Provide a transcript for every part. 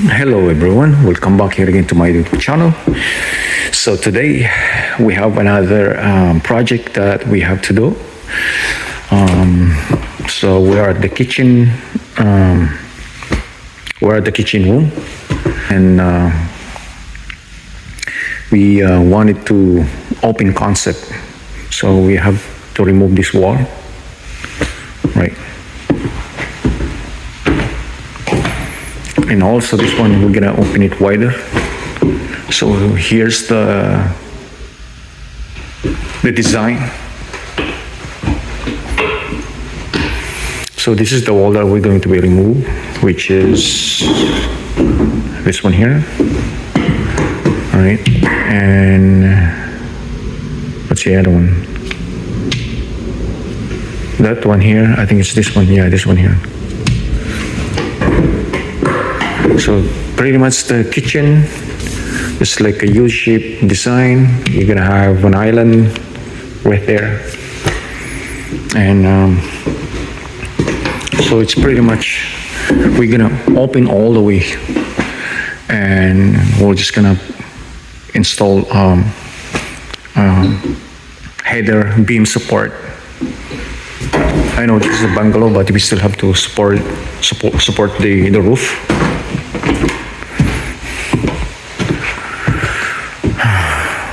Hello everyone, welcome back here again to my YouTube channel. So today we have another project that we have to do. So we are at the kitchen. We're at the kitchen room, and we wanted to open concept. So we have to remove this wall, right? And also this one, we're gonna open it wider. So here's the design. So this is the wall that we're going to be removed, which is this one here. All right, and what's the other one? That one here, I think it's this one. Yeah, this one here. So pretty much the kitchen is like a U-shaped design. You're gonna have an island right there, and so it's pretty much, we're gonna open all the way, and we're just gonna install header beam support. I know this is a bungalow, but we still have to support the roof.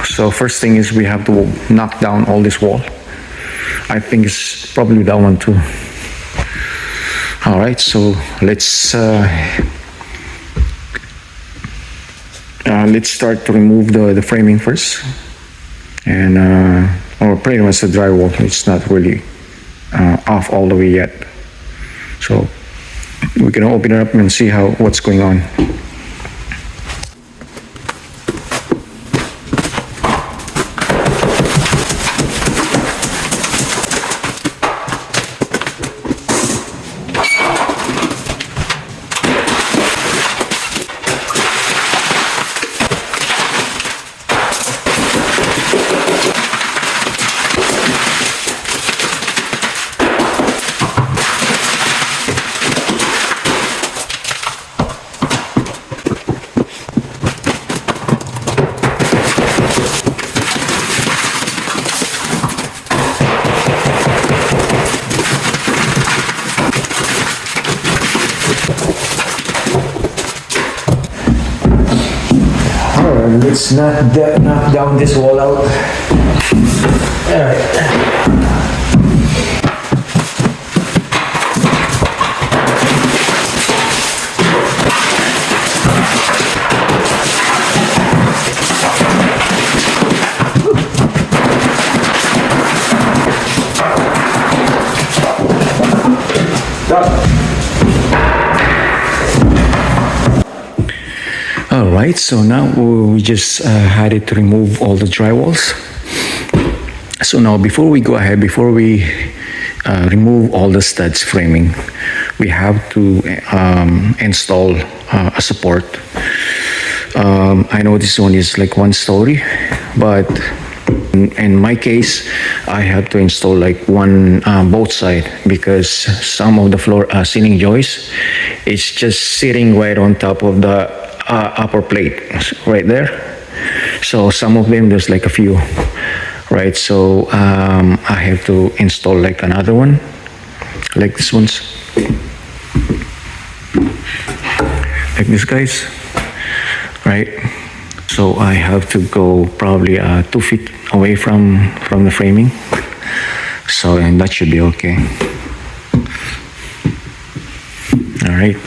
So first thing is we have to knock down all this wall. I think it's probably that one too. All right, so let's start to remove the framing first, and or pretty much the drywall. It's not really off all the way yet. So we're gonna open it up and see what's going on. Let's knock down this wall out. All right. All right, so now we just had it to remove all the drywalls. So now before we go ahead, before we remove all the studs framing, we have to install a support. I know this one is like 1 story, but in my case, I have to install like one both side, because some of the floor ceiling joists, it's just sitting right on top of the upper plate right there. So some of them, there's like a few, right? So I have to install like another one, like this one's, like this guys, right? So I have to go probably 2 feet away from the framing. So, and that should be okay. All right.